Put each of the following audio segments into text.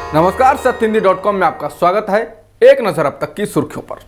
नमस्कार, सत्यहिंदी.com में आपका स्वागत है। एक नजर अब तक की सुर्खियों पर।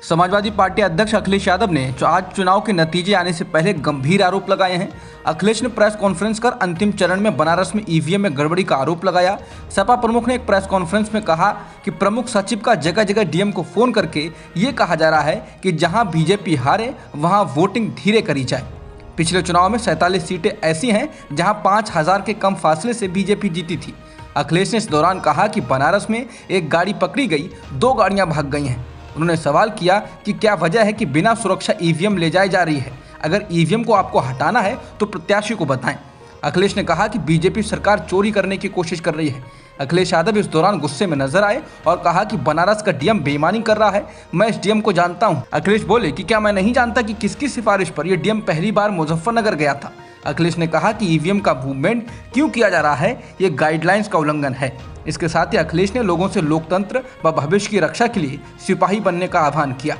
समाजवादी पार्टी अध्यक्ष अखिलेश यादव ने आज चुनाव के नतीजे आने से पहले गंभीर आरोप लगाए हैं। अखिलेश ने प्रेस कॉन्फ्रेंस कर अंतिम चरण में बनारस में ईवीएम में गड़बड़ी का आरोप लगाया। सपा प्रमुख ने एक प्रेस कॉन्फ्रेंस में कहा कि प्रमुख सचिव का जगह जगह डीएम को फोन करके ये कहा जा रहा है कि जहां बीजेपी हारे वहां वोटिंग धीरे करी जाए। पिछले चुनाव में 47 सीटें ऐसी हैं जहां 5000 के कम फासले से बीजेपी जीती थी। अखिलेश ने इस दौरान कहा कि बनारस में एक गाड़ी पकड़ी गई, 2 गाड़ियां भाग गई हैं। उन्होंने सवाल किया कि क्या वजह है कि बिना सुरक्षा ईवीएम ले जाई जा रही है। अगर ईवीएम को आपको हटाना है तो प्रत्याशी को बताएं। अखिलेश ने कहा कि बीजेपी सरकार चोरी करने की कोशिश कर रही है। अखिलेश यादव इस दौरान गुस्से में नजर आए और कहा कि बनारस का डीएम बेईमानी कर रहा है, मैं इस डीएम को जानता हूं। अखिलेश बोले कि क्या मैं नहीं जानता कि किसकी सिफारिश पर यह डीएम पहली बार मुजफ्फरनगर गया था। अखिलेश ने कहा कि ईवीएम का मूवमेंट क्यों किया जा रहा है, ये गाइडलाइंस का उल्लंघन है। इसके साथ ही अखिलेश ने लोगों से लोकतंत्र व भविष्य की रक्षा के लिए सिपाही बनने का आह्वान किया।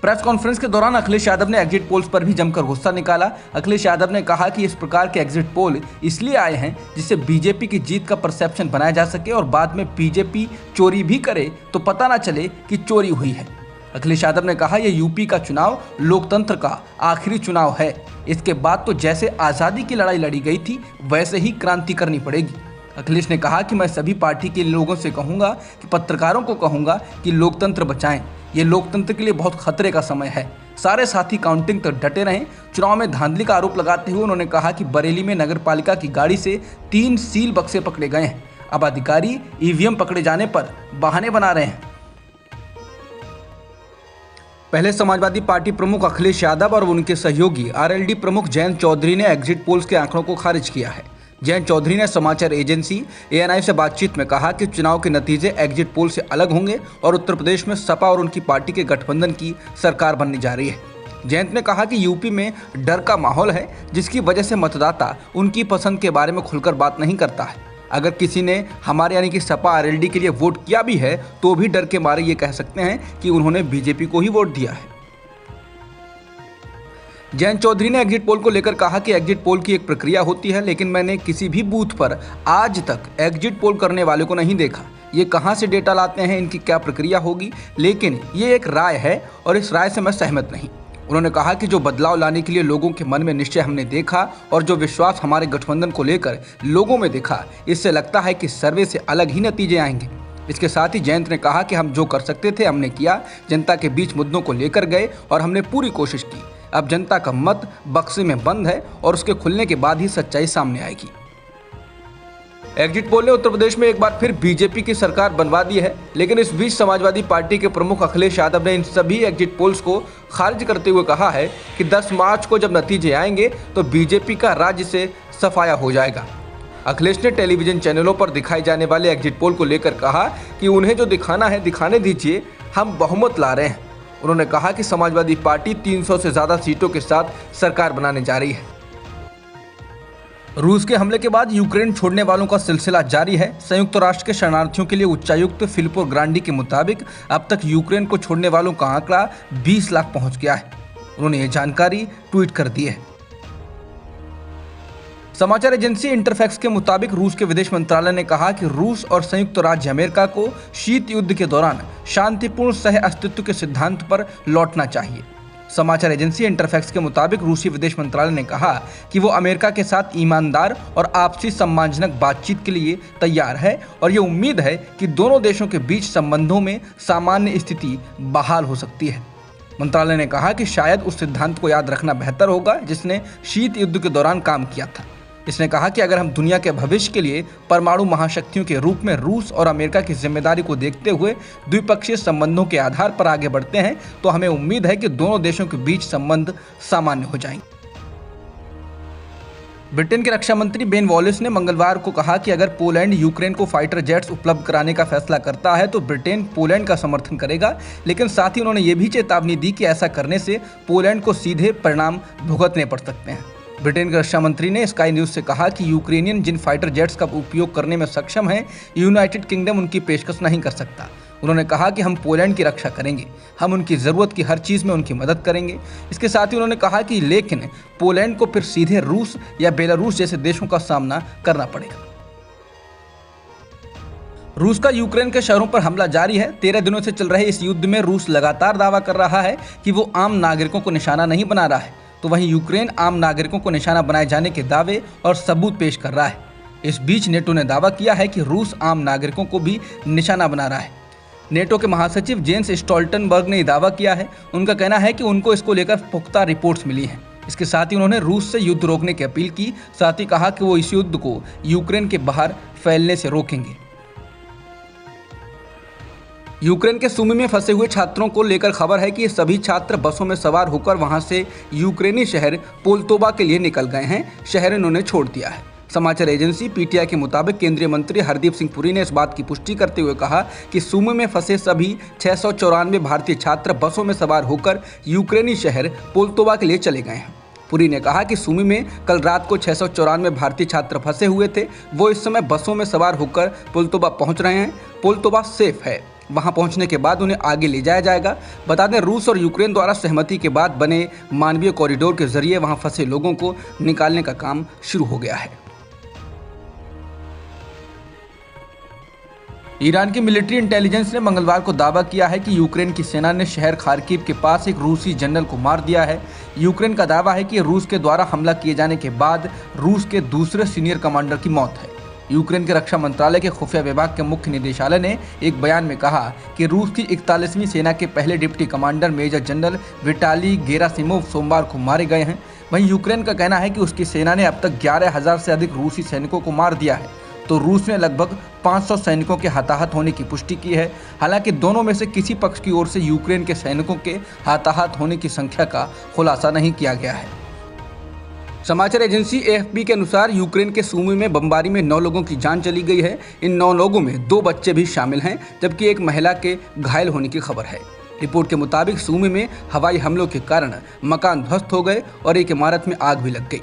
प्रेस कॉन्फ्रेंस के दौरान अखिलेश यादव ने एग्जिट पोल्स पर भी जमकर गुस्सा निकाला। अखिलेश यादव ने कहा कि इस प्रकार के एग्जिट पोल इसलिए आए हैं जिससे बीजेपी की जीत का परसेप्शन बनाया जा सके और बाद में बीजेपी चोरी भी करे तो पता ना चले कि चोरी हुई है। अखिलेश यादव ने कहा यह यूपी का चुनाव लोकतंत्र का आखिरी चुनाव है। इसके बाद तो जैसे आज़ादी की लड़ाई लड़ी गई थी वैसे ही क्रांति करनी पड़ेगी। अखिलेश ने कहा कि मैं सभी पार्टी के लोगों से कहूंगा कि पत्रकारों को कहूंगा कि लोकतंत्र बचाएं। ये लोकतंत्र के लिए बहुत खतरे का समय है। सारे साथी काउंटिंग तक डटे रहें। चुनाव में धांधली का आरोप लगाते हुए उन्होंने कहा कि बरेली में नगर पालिका की गाड़ी से 3 सील बक्से पकड़े गए हैं। अब अधिकारी ईवीएम पकड़े जाने पर बहाने बना रहे हैं। पहले समाजवादी पार्टी प्रमुख अखिलेश यादव और उनके सहयोगी आरएलडी प्रमुख जयंत चौधरी ने एग्जिट पोल्स के आंकड़ों को खारिज किया है। जयंत चौधरी ने समाचार एजेंसी एएनआई से बातचीत में कहा कि चुनाव के नतीजे एग्जिट पोल से अलग होंगे और उत्तर प्रदेश में सपा और उनकी पार्टी के गठबंधन की सरकार बनने जा रही है। जयंत ने कहा कि यूपी में डर का माहौल है जिसकी वजह से मतदाता उनकी पसंद के बारे में खुलकर बात नहीं करता है। अगर किसी ने हमारे यानी कि सपा आरएलडी के लिए वोट किया भी है तो भी डर के मारे ये कह सकते हैं कि उन्होंने बीजेपी को ही वोट दिया है। जयंत चौधरी ने एग्जिट पोल को लेकर कहा कि एग्जिट पोल की एक प्रक्रिया होती है, लेकिन मैंने किसी भी बूथ पर आज तक एग्जिट पोल करने वाले को नहीं देखा। ये कहां से डेटा लाते हैं, इनकी क्या प्रक्रिया होगी, लेकिन ये एक राय है और इस राय से मैं सहमत नहीं। उन्होंने कहा कि जो बदलाव लाने के लिए लोगों के मन में निश्चय हमने देखा और जो विश्वास हमारे गठबंधन को लेकर लोगों में देखा, इससे लगता है कि सर्वे से अलग ही नतीजे आएंगे। इसके साथ ही जयंत ने कहा कि हम जो कर सकते थे हमने किया, जनता के बीच मुद्दों को लेकर गए और हमने पूरी कोशिश की। अब जनता का मत बक्से में बंद है और उसके खुलने के बाद ही सच्चाई सामने आएगी। एग्जिट पोल ने उत्तर प्रदेश में एक बार फिर बीजेपी की सरकार बनवा दी है, लेकिन इस बीच समाजवादी पार्टी के प्रमुख अखिलेश यादव ने इन सभी एग्जिट पोल्स को खारिज करते हुए कहा है कि 10 मार्च को जब नतीजे आएंगे तो बीजेपी का राज्य से सफाया हो जाएगा। अखिलेश ने टेलीविजन चैनलों पर दिखाए जाने वाले एग्जिट पोल को लेकर कहा कि उन्हें जो दिखाना है दिखाने दीजिए, हम बहुमत ला रहे हैं। उन्होंने कहा कि समाजवादी पार्टी 300 से ज्यादा सीटों के साथ सरकार बनाने जा रही है। रूस के हमले के बाद यूक्रेन छोड़ने वालों का सिलसिला जारी है। संयुक्त राष्ट्र के शरणार्थियों के लिए उच्चायुक्त फिलिपो ग्रांडी के मुताबिक अब तक यूक्रेन को छोड़ने वालों का आंकड़ा 20 लाख पहुंच गया है। उन्होंने ये जानकारी ट्वीट कर दी है। समाचार एजेंसी इंटरफैक्स के मुताबिक रूस के विदेश मंत्रालय ने कहा कि रूस और संयुक्त राज्य अमेरिका को शीत युद्ध के दौरान शांतिपूर्ण सह अस्तित्व के सिद्धांत पर लौटना चाहिए। समाचार एजेंसी इंटरफैक्स के मुताबिक रूसी विदेश मंत्रालय ने कहा कि वो अमेरिका के साथ ईमानदार और आपसी सम्मानजनक बातचीत के लिए तैयार है और ये उम्मीद है कि दोनों देशों के बीच संबंधों में सामान्य स्थिति बहाल हो सकती है। मंत्रालय ने कहा कि शायद उस सिद्धांत को याद रखना बेहतर होगा जिसने शीत युद्ध के दौरान काम किया था। इसने कहा कि अगर हम दुनिया के भविष्य के लिए परमाणु महाशक्तियों के रूप में रूस और अमेरिका की जिम्मेदारी को देखते हुए द्विपक्षीय संबंधों के आधार पर आगे बढ़ते हैं तो हमें उम्मीद है कि दोनों देशों के बीच संबंध सामान्य हो जाएंगे। ब्रिटेन के रक्षा मंत्री बेन वॉलिस ने मंगलवार को कहा कि अगर पोलैंड यूक्रेन को फाइटर जेट्स उपलब्ध कराने का फैसला करता है तो ब्रिटेन पोलैंड का समर्थन करेगा, लेकिन साथ ही उन्होंने ये भी चेतावनी दी कि ऐसा करने से पोलैंड को सीधे परिणाम भुगतने पड़ सकते हैं। ब्रिटेन के रक्षा मंत्री ने स्काई न्यूज से कहा कि यूक्रेनियन जिन फाइटर जेट्स का उपयोग करने में सक्षम है, यूनाइटेड किंगडम उनकी पेशकश नहीं कर सकता। उन्होंने कहा कि हम पोलैंड की रक्षा करेंगे, हम उनकी ज़रूरत की हर चीज़ में उनकी मदद करेंगे। इसके साथ ही उन्होंने कहा कि लेकिन पोलैंड को फिर सीधे रूस या बेलारूस जैसे देशों का सामना करना पड़ेगा। रूस का यूक्रेन के शहरों पर हमला जारी है। 13 दिनों से चल रहे इस युद्ध में रूस लगातार दावा कर रहा है कि वो आम नागरिकों को निशाना नहीं बना रहा है, तो वहीं यूक्रेन आम नागरिकों को निशाना बनाए जाने के दावे और सबूत पेश कर रहा है। इस बीच नेटो ने दावा किया है कि रूस आम नागरिकों को भी निशाना बना रहा है। नेटो के महासचिव जेंस स्टोल्टनबर्ग ने दावा किया है। उनका कहना है कि उनको इसको लेकर पुख्ता रिपोर्ट्स मिली हैं। इसके साथ ही उन्होंने रूस से युद्ध रोकने की अपील की। साथ ही कहा कि वो इस युद्ध को यूक्रेन के बाहर फैलने से रोकेंगे। यूक्रेन के सुमी में फंसे हुए छात्रों को लेकर खबर है कि ये सभी छात्र बसों में सवार होकर वहां से यूक्रेनी शहर पोल्तोवा के लिए निकल गए हैं। शहर इन्होंने छोड़ दिया है। समाचार एजेंसी पीटीआई के मुताबिक केंद्रीय मंत्री हरदीप सिंह पुरी ने इस बात की पुष्टि करते हुए कहा कि सुमी में फंसे सभी 694 भारतीय छात्र बसों में सवार होकर यूक्रेनी शहर पोल्तोवा के लिए चले गए हैं। पुरी ने कहा कि सुमी में कल रात को 694 भारतीय छात्र फंसे हुए थे। वो इस समय बसों में सवार होकर पोल्तोवा पहुंच रहे हैं। पोल्तोवा सेफ है। वहां पहुंचने के बाद उन्हें आगे ले जाया जाएगा। बता दें, रूस और यूक्रेन द्वारा सहमति के बाद बने मानवीय कॉरिडोर के जरिए वहां फंसे लोगों को निकालने का काम शुरू हो गया है। ईरान की मिलिट्री इंटेलिजेंस ने मंगलवार को दावा किया है कि यूक्रेन की सेना ने शहर खार्किव के पास एक रूसी जनरल को मार दिया है। यूक्रेन का दावा है कि रूस के द्वारा हमला किए जाने के बाद रूस के दूसरे सीनियर कमांडर की मौत है। यूक्रेन के रक्षा मंत्रालय के खुफिया विभाग के मुख्य निदेशालय ने एक बयान में कहा कि रूस की 41वीं सेना के पहले deputy commander major general Vitaly Gerasimov सोमवार को मारे गए हैं। वहीं यूक्रेन का कहना है कि उसकी सेना ने अब तक 11,000 से अधिक रूसी सैनिकों को मार दिया है, तो रूस ने लगभग 500 सैनिकों के हताहत होने की पुष्टि की है। हालांकि दोनों में से किसी पक्ष की ओर से यूक्रेन के सैनिकों के हताहत होने की संख्या का खुलासा नहीं किया गया है। समाचार एजेंसी एएफपी के अनुसार यूक्रेन के सुमी में बमबारी में 9 लोगों की जान चली गई है। इन 9 लोगों में 2 बच्चे भी शामिल हैं, जबकि एक महिला के घायल होने की खबर है। रिपोर्ट के मुताबिक सुमी में हवाई हमलों के कारण मकान ध्वस्त हो गए और एक इमारत में आग भी लग गई।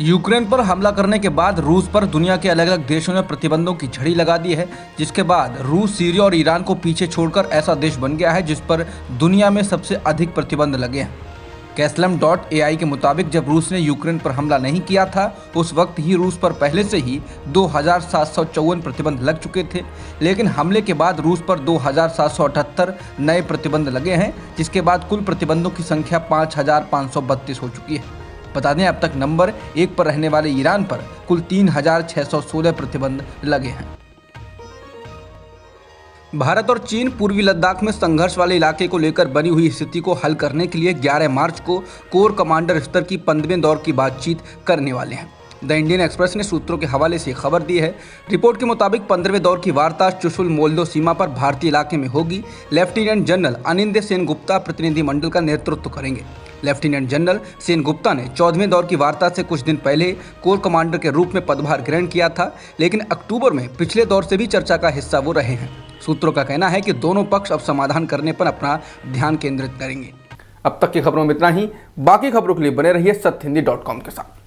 यूक्रेन पर हमला करने के बाद रूस पर दुनिया के अलग अलग देशों ने प्रतिबंधों की झड़ी लगा दी है, जिसके बाद रूस, सीरिया और ईरान को पीछे छोड़कर ऐसा देश बन गया है जिस पर दुनिया में सबसे अधिक प्रतिबंध लगे हैं। Kaslam.ai के मुताबिक जब रूस ने यूक्रेन पर हमला नहीं किया था, उस वक्त ही रूस पर पहले से ही 2,754 प्रतिबंध लग चुके थे, लेकिन हमले के बाद रूस पर 2,778 नए प्रतिबंध लगे हैं, जिसके बाद कुल प्रतिबंधों की संख्या 5,532 हो चुकी है। बता दें, अब तक नंबर 1 पर रहने वाले ईरान पर कुल 3,616 प्रतिबंध लगे हैं। भारत और चीन पूर्वी लद्दाख में संघर्ष वाले इलाके को लेकर बनी हुई स्थिति को हल करने के लिए 11 मार्च को कोर कमांडर स्तर की 15वें दौर की बातचीत करने वाले हैं। द इंडियन एक्सप्रेस ने सूत्रों के हवाले से खबर दी है। रिपोर्ट के मुताबिक 15वें दौर की वार्ता चुशुल मोल्दो सीमा पर भारतीय इलाके में होगी। लेफ्टिनेंट जनरल अनिंद्य सेनगुप्ता प्रतिनिधिमंडल का नेतृत्व करेंगे। लेफ्टिनेंट जनरल सेनगुप्ता ने 14वें दौर की वार्ता से कुछ दिन पहले कोर कमांडर के रूप में पदभार ग्रहण किया था, लेकिन अक्टूबर में पिछले दौर से भी चर्चा का हिस्सा वो रहे हैं। सूत्रों का कहना है कि दोनों पक्ष अब समाधान करने पर अपना ध्यान केंद्रित करेंगे। अब तक की खबरों में इतना ही। बाकी खबरों के लिए बने रहिए सत्यहिंदी.com के साथ।